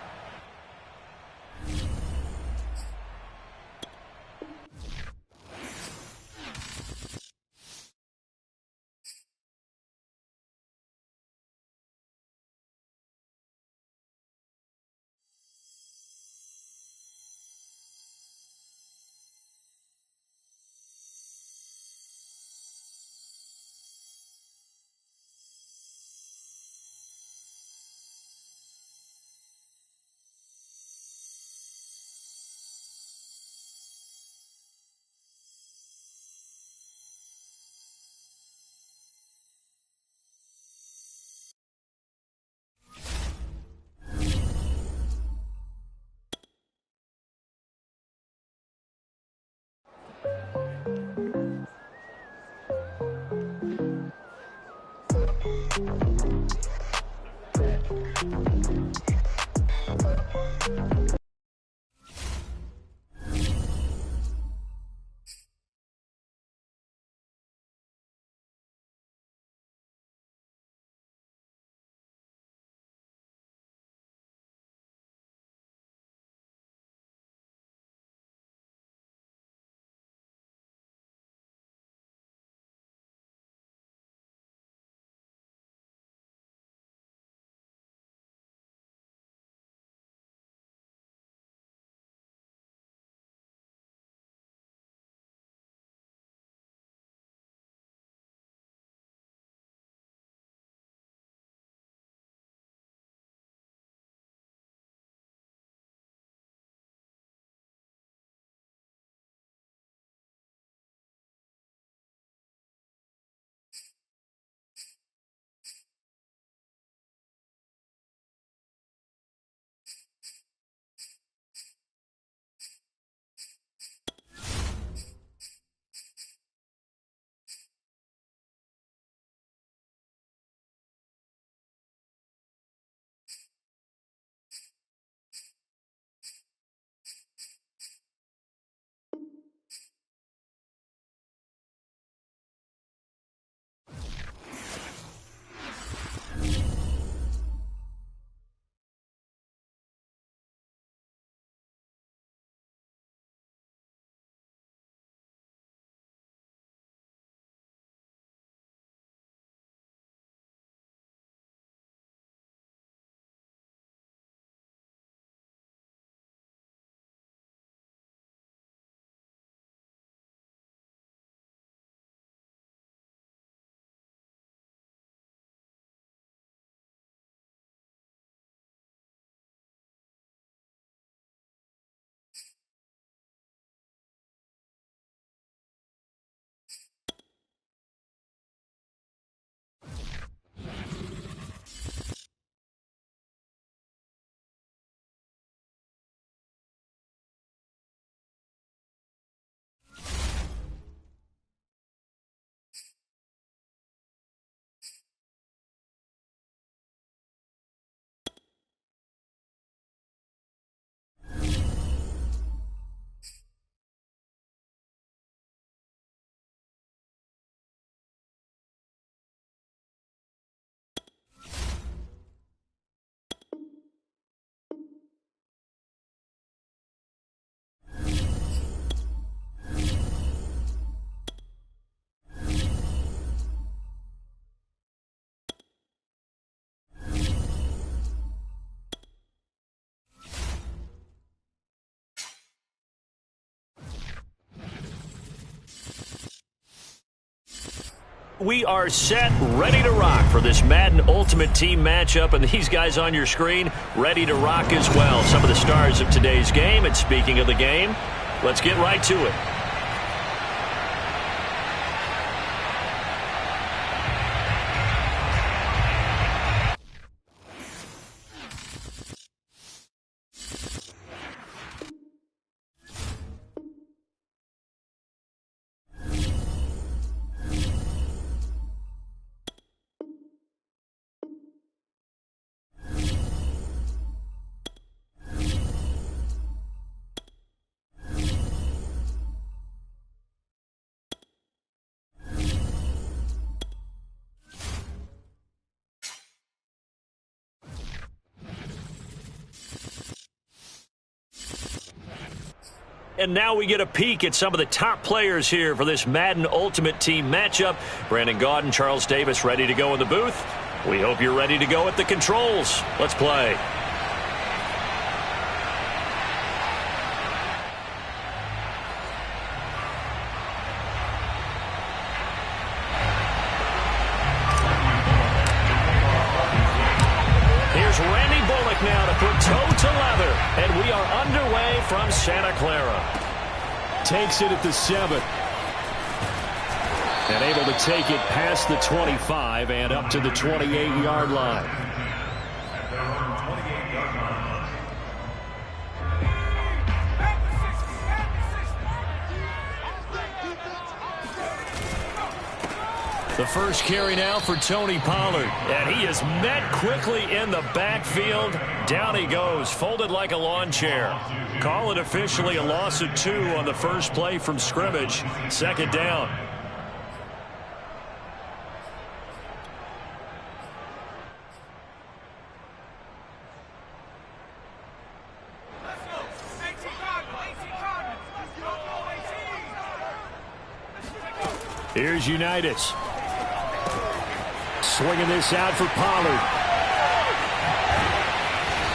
We are set, ready to rock for this Madden Ultimate Team matchup, and these guys on your screen ready to rock as well. Some of the stars of today's game, and speaking of the game, let's get right to it. and now we get a peek at some of the top players here for this Madden Ultimate Team matchup. Brandon Gaudin, Charles Davis ready to go in the booth. We hope you're ready to go at the controls. Let's play. Now to put toe to leather, and we are underway from Santa Clara. Takes it at the 7. And able to take it past the 25 and up to the 28-yard line. At their own 28-yard line. The first carry now for Tony Pollard. And he is met quickly in the backfield. Down he goes, folded like a lawn chair. Call it officially a loss of 2 on the first play from scrimmage. Second down. Here's Unitas. Swinging this out for Pollard.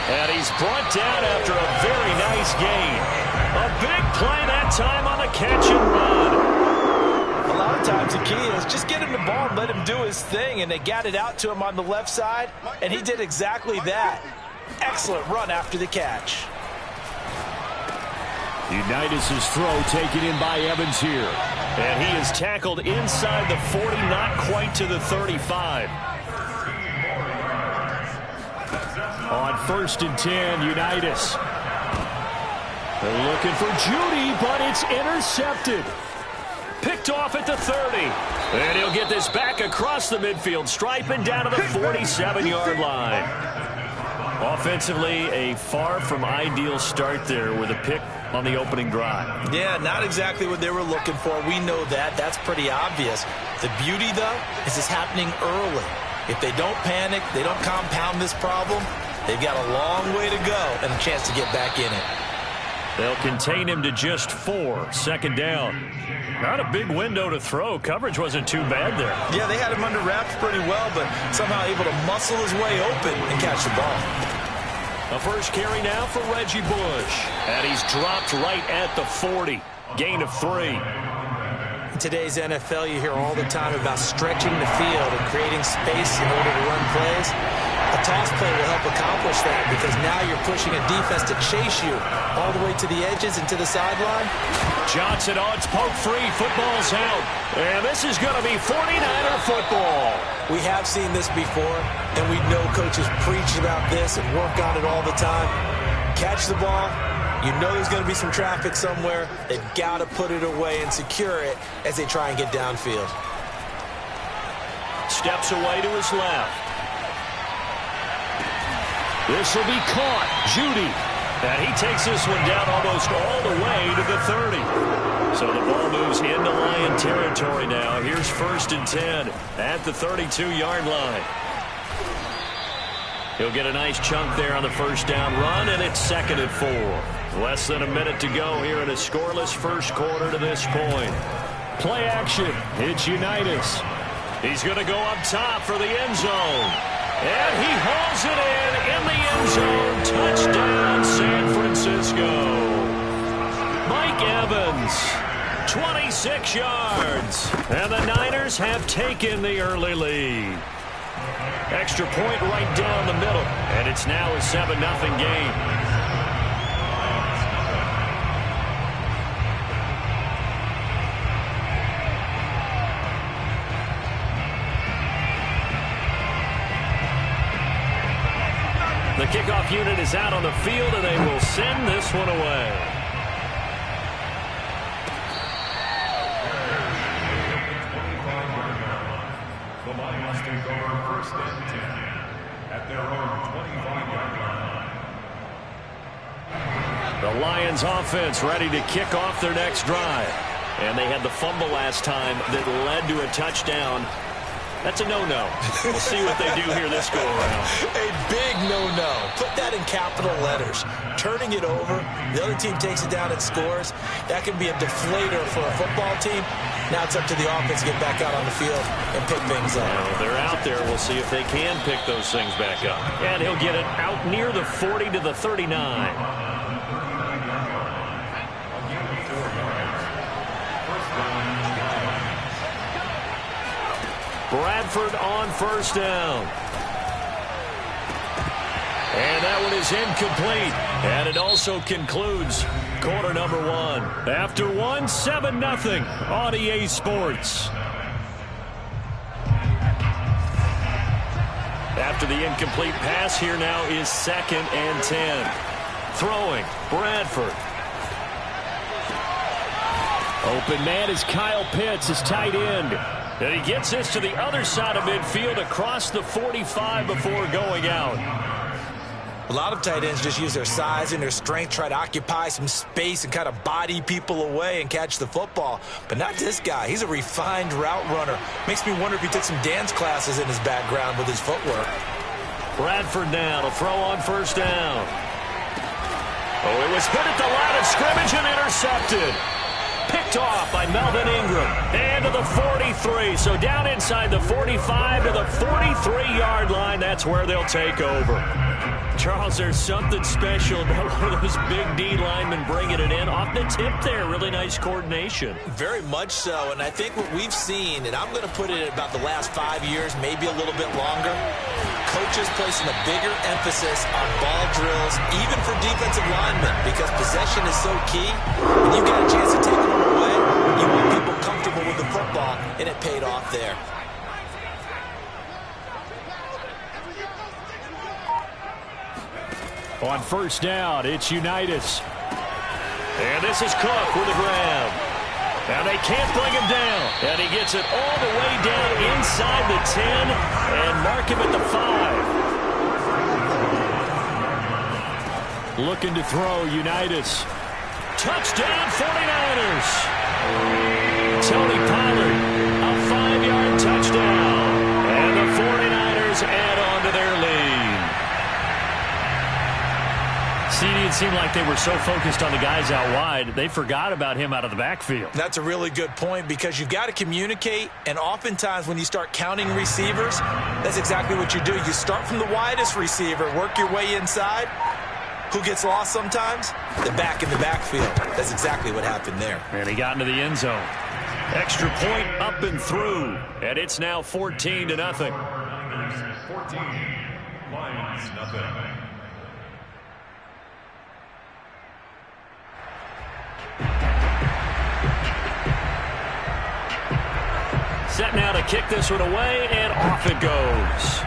And he's brought down after a very nice gain. A big play that time on the catch and run. A lot of times the key is just get him the ball and let him do his thing, and they got it out to him on the left side, and he did exactly that. Excellent run after the catch. Unitas' throw taken in by Evans here. And he is tackled inside the 40, not quite to the 35. On 1st and 10, Unitas. They're looking for Judy, but it's intercepted. Picked off at the 30. And he'll get this back across the midfield stripe and down to the 47-yard line. Offensively, a far from ideal start there with a pick on the opening drive. Yeah, not exactly what they were looking for. We know that. That's pretty obvious. The beauty, though, is it's happening early. If they don't panic, they don't compound this problem, they've got a long way to go and a chance to get back in it. They'll contain him to just 4. Second down. Not a big window to throw. Coverage wasn't too bad there. Yeah, they had him under wraps pretty well, but somehow able to muscle his way open and catch the ball. A first carry now for Reggie Bush. And he's dropped right at the 40. Gain of 3. In today's NFL, you hear all the time about stretching the field and creating space in order to run plays. A toss play will help accomplish that because now you're pushing a defense to chase you all the way to the edges and to the sideline. Johnson, oh, it's poke free. Football's out. And this is going to be 49er football. We have seen this before, and we know coaches preach about this and work on it all the time. Catch the ball. You know there's going to be some traffic somewhere. They've got to put it away and secure it as they try and get downfield. Steps away to his left. This will be caught. Judy. And he takes this one down almost all the way to the 30. So the ball moves into Lion territory now. Here's 1st and 10 at the 32-yard line. He'll get a nice chunk there on the first down run, and it's 2nd and 4. Less than a minute to go here in a scoreless first quarter to this point. Play action. It's Unitas. He's going to go up top for the end zone. And he hauls it in the end zone. Touchdown, San Francisco. Mike Evans, 26 yards. And the Niners have taken the early lead. Extra point right down the middle. And it's now a 7-0 game. The kickoff unit is out on the field, and they will send this one away. The Lions take over 1st and 10 at their own 25-yard line. The Lions offense ready to kick off their next drive. And they had the fumble last time that led to a touchdown. That's a no-no. We'll see what they do here this go-around. A big no-no. Put that in capital letters. Turning it over, the other team takes it down and scores. That can be a deflator for a football team. Now it's up to the offense to get back out on the field and pick things up. Well, they're out there. We'll see if they can pick those things back up. And he'll get it out near the 40 to the 39. Bradford on first down. And that one is incomplete. And it also concludes quarter number one. After one, 7-0 on EA Sports. After the incomplete pass, here now is 2nd and 10. Throwing, Bradford. Open man is Kyle Pitts, his tight end. And he gets this to the other side of midfield across the 45 before going out. A lot of tight ends just use their size and their strength, try to occupy some space and kind of body people away and catch the football. But not this guy. He's a refined route runner. Makes me wonder if he took some dance classes in his background with his footwork. Bradford now to throw on first down. Oh, it was hit at the line of scrimmage and intercepted. Picked off by Melvin Ingram. And to the 43. So down inside the 45 to the 43-yard line. That's where they'll take over. Charles, there's something special about one of those big D linemen bringing it in. Off the tip there. Really nice coordination. Very much so. And I think what we've seen, and I'm going to put it at about the last 5 years, maybe a little bit longer, coaches placing a bigger emphasis on ball drills, even for defensive linemen, because possession is so key. When you got a chance to take them away, you want people comfortable with the football, and it paid off there. On first down, it's Unitas. And this is Cook with a grab. And they can't bring him down. And he gets it all the way down inside the 10 and mark him at the 5. Looking to throw, Unitas. Touchdown, 49ers. Tony Pollard, a 5-yard touchdown. And the 49ers add on to their lead. It seemed like they were so focused on the guys out wide, they forgot about him out of the backfield. That's a really good point because you've got to communicate, and oftentimes when you start counting receivers, that's exactly what you do. You start from the widest receiver, work your way inside. Who gets lost sometimes? The back in the backfield. That's exactly what happened there. And he got into the end zone. Extra point up and through, and it's now 14-0. 14, Lions nothing. Set now to kick this one away, and off it goes.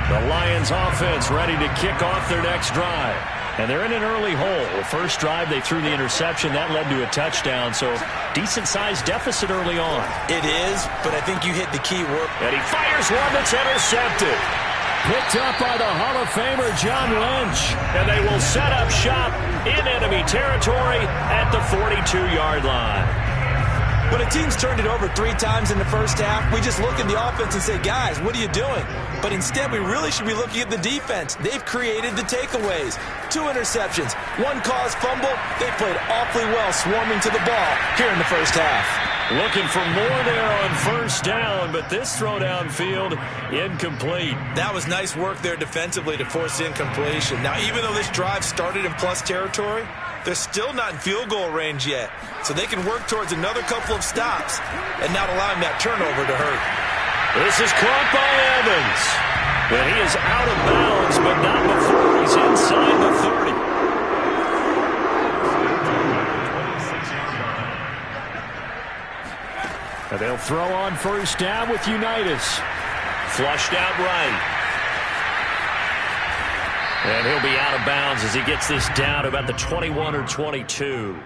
The Lions offense ready to kick off their next drive. And they're in an early hole. The first drive, they threw the interception. That led to a touchdown, so decent-sized deficit early on. It is, but I think you hit the key word. And he fires one that's intercepted. Picked up by the Hall of Famer, John Lynch. And they will set up shop in enemy territory at the 42-yard line. When a team's turned it over 3 times in the first half, we just look at the offense and say, guys, what are you doing? But instead, we really should be looking at the defense. They've created the takeaways. 2 interceptions, 1 caused fumble. They played awfully well swarming to the ball here in the first half. Looking for more there on first down, but this throw downfield incomplete. That was nice work there defensively to force incompletion. Now, even though this drive started in plus territory, they're still not in field goal range yet. So they can work towards another couple of stops and not allowing that turnover to hurt. This is caught by Evans. And he is out of bounds, but not before he's inside the 30. And they'll throw on first down with Unitas. Flushed out right. And he'll be out of bounds as he gets this down to about the 21 or 22.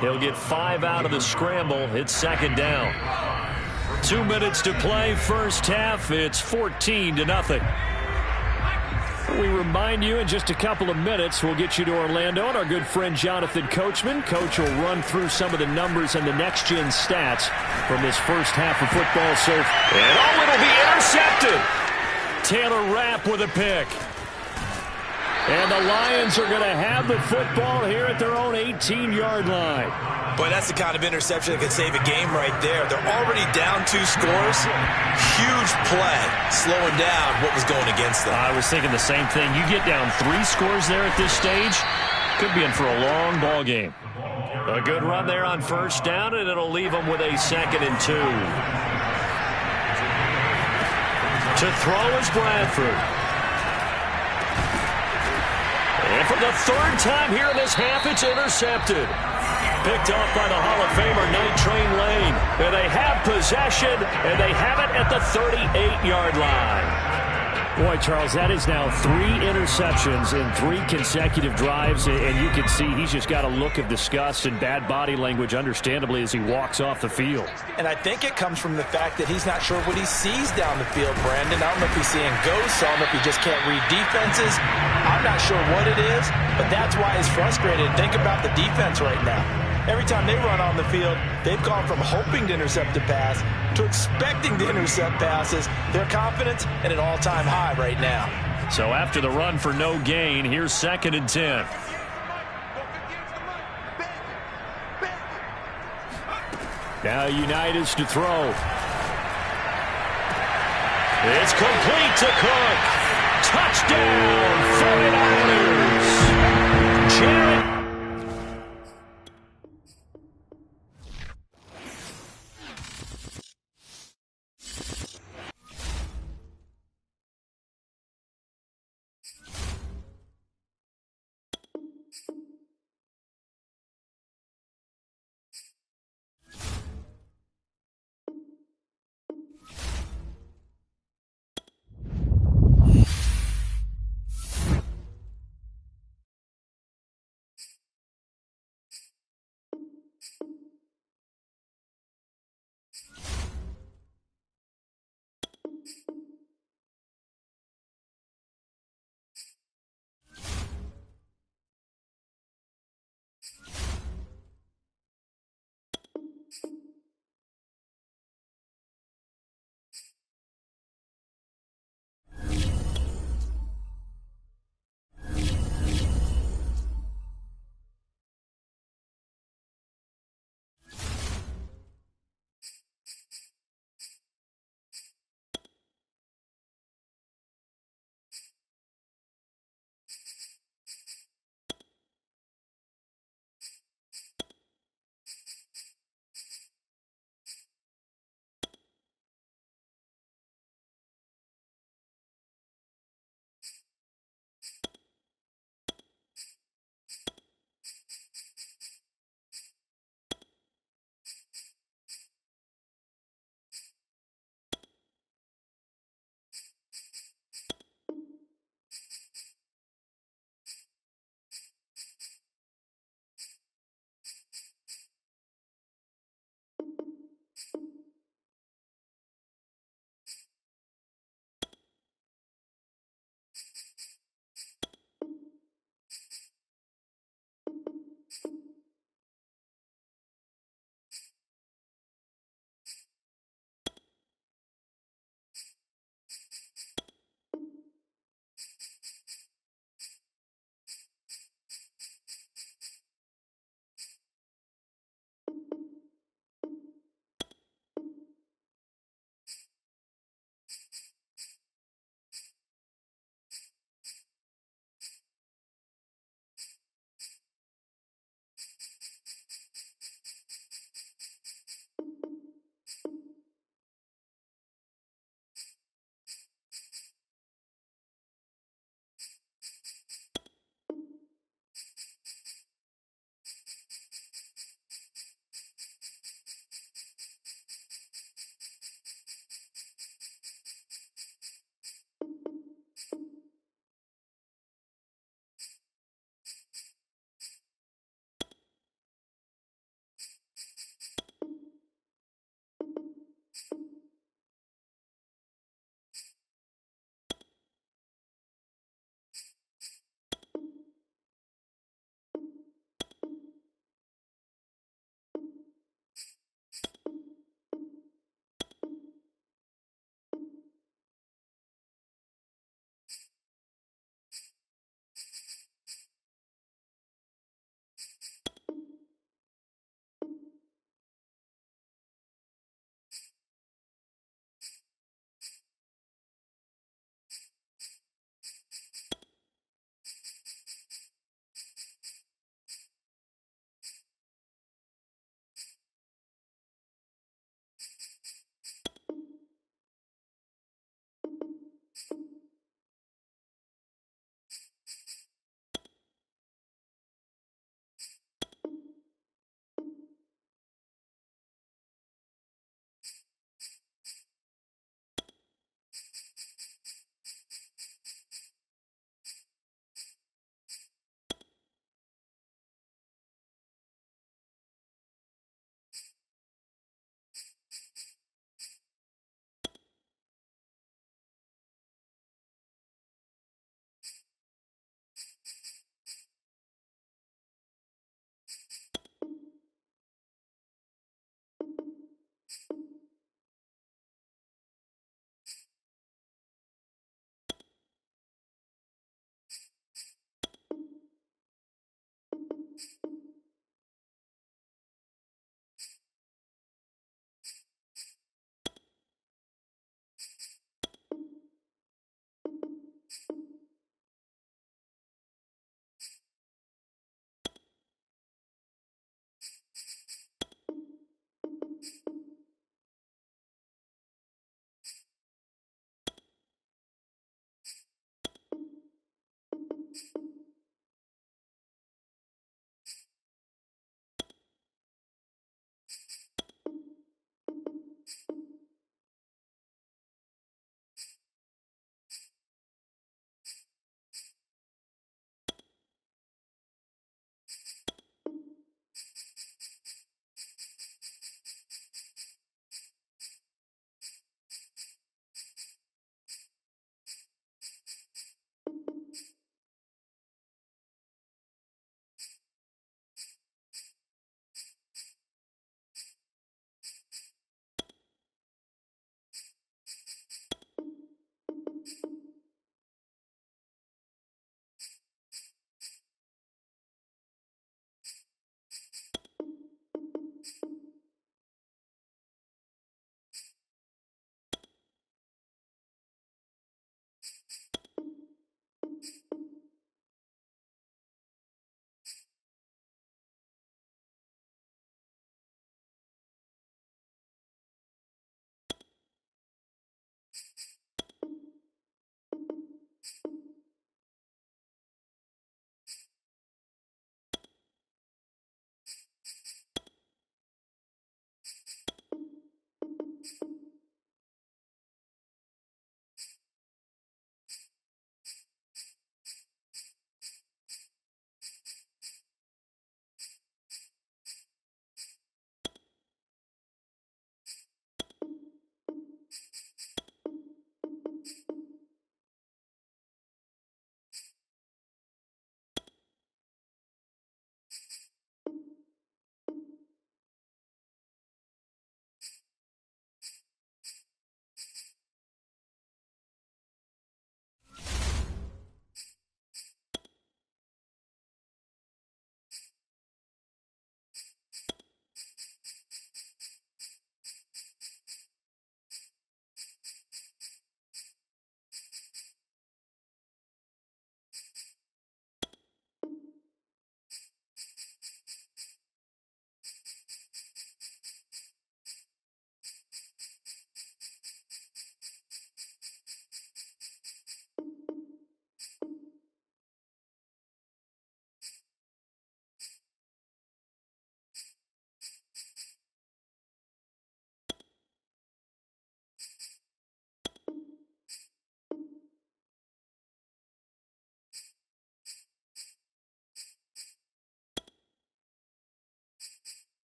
He'll get 5 out of the scramble. It's second down. 2 minutes to play first half. It's 14-0. We remind you in just a couple of minutes we'll get you to Orlando and our good friend Jonathan Coachman. Coach will run through some of the numbers and the next-gen stats from this first half of football. And it'll be intercepted. Taylor Rapp with a pick. And the Lions are going to have the football here at their own 18-yard line. Boy, that's the kind of interception that could save a game right there. They're already down 2 scores. Huge play, slowing down what was going against them. I was thinking the same thing. You get down 3 scores there at this stage, could be in for a long ball game. A good run there on first down, and it'll leave them with a 2nd and 2. To throw is Bradford. And for the 3rd time here in this half, it's intercepted. Picked off by the Hall of Famer, Night Train Lane. And they have possession, and they have it at the 38-yard line. Boy, Charles, that is now 3 interceptions in 3 consecutive drives, and you can see he's just got a look of disgust and bad body language, understandably, as he walks off the field. And I think it comes from the fact that he's not sure what he sees down the field, Brandon. I don't know if he's seeing ghosts. I don't know if he just can't read defenses. I'm not sure what it is, but that's why he's frustrated. Think about the defense right now. Every time they run on the field, they've gone from hoping to intercept a pass to expecting to intercept passes. Their confidence at an all-time high right now. So after the run for no gain, here's 2nd and 10. Now Unitas to throw. It's complete to Cook. Touchdown, 49ers.